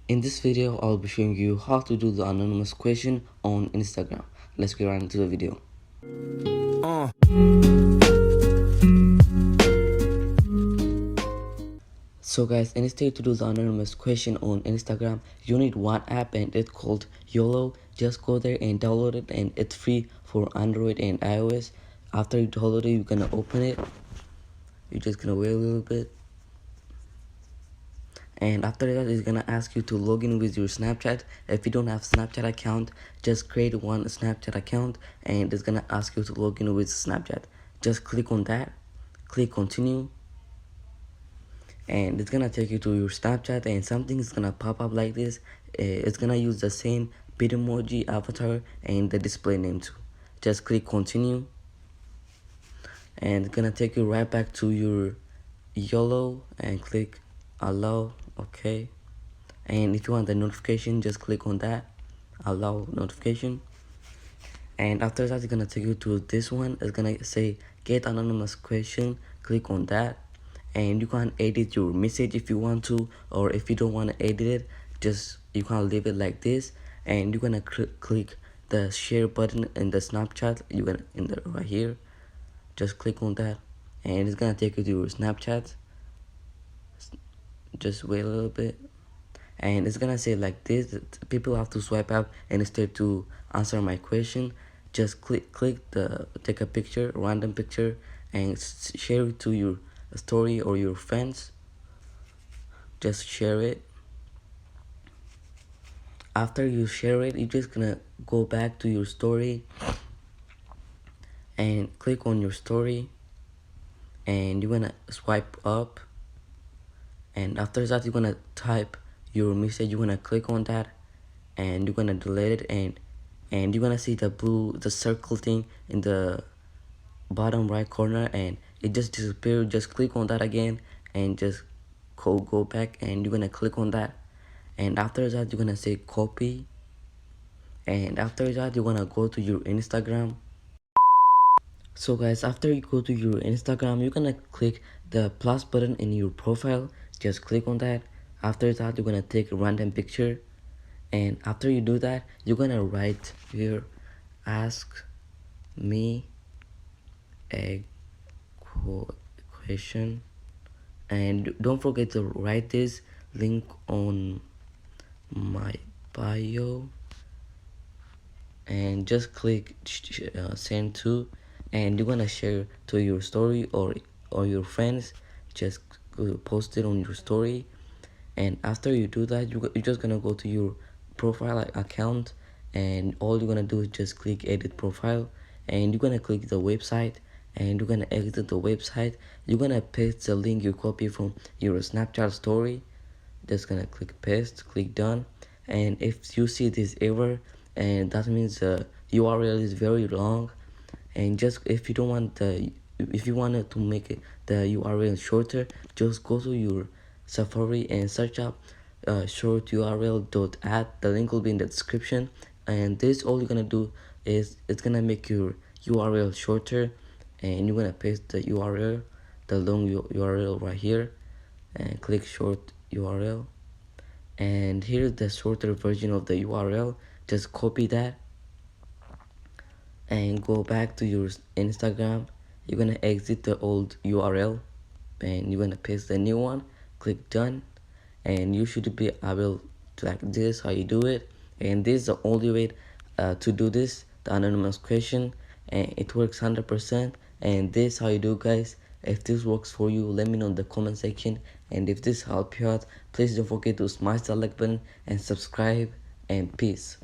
In this video, I'll be showing you how to do the anonymous question on Instagram. Let's get right into the video. So guys, instead to do the anonymous question on Instagram, you need one app and it's called YOLO. Just go there and download it, and it's free for Android and iOS. After you download it, you're gonna open it. You're just gonna wait a little bit. And after that, it's gonna ask you to log in with your Snapchat. If you don't have Snapchat account, just create one Snapchat account, and it's gonna ask you to log in with Snapchat. Just click on that, click continue, and it's gonna take you to your Snapchat, and something is gonna pop up like this. It's gonna use the same Bitmoji avatar and the display name too. Just click continue, and it's gonna take you right back to your YOLO and click allow. Okay, and if you want the notification, just click on that, allow notification. And after that, it's gonna take you to this one. It's gonna say get anonymous question. Click on that, and you can edit your message if you want to, or if you don't want to edit it, just you can leave it like this. And you're gonna click the share button in the Snapchat. You're gonna in the right here, just click on that, and it's gonna take you to your Snapchat. Just wait a little bit, and it's gonna say like this: people have to swipe up, and instead to answer my question, just click the take a picture, random picture, and share it to your story or your friends. Just share it. After you share it, you're just gonna go back to your story and click on your story, and you're gonna swipe up, and after that, you're gonna type your message. You're gonna click on that, and you're gonna delete it, and you're gonna see the circle thing in the bottom right corner, and it just disappeared. Just click on that again, and just go back, and you're gonna click on that, and after that, you're gonna say copy, and after that, you're gonna go to your Instagram. So guys, after you go to your Instagram, you're gonna click the plus button in your profile. Just click on that. After that, you're gonna take a random picture, and after you do that, you're gonna write here, ask me a question, and don't forget to write this link on my bio, and just click send to, and you're gonna share to your story or your friends. Just post it on your story, and after you do that, you're just gonna go to your profile account, and all you're gonna do is just click edit profile, and you're gonna click the website, and you're gonna exit the website. You're gonna paste the link you copy from your Snapchat story. Just gonna click paste, click done, and if you see this error, and that means the URL is very long, and just if you don't want if you wanted to make the URL shorter, just go to your Safari and search up short url.add. The link will be in the description, and this all you're gonna do is it's gonna make your URL shorter, and you're gonna paste the URL, the long URL right here, and click short URL, and here's the shorter version of the URL. Just copy that and go back to your Instagram. You're gonna exit the old URL, and you're gonna paste the new one, click done, and you should be able to like this how you do it. And this is the only way to do this, the anonymous question, and it works 100%. And this how you do, guys. If this works for you, let me know in the comment section, and if this helped you out, please don't forget to smash the like button and subscribe, and peace.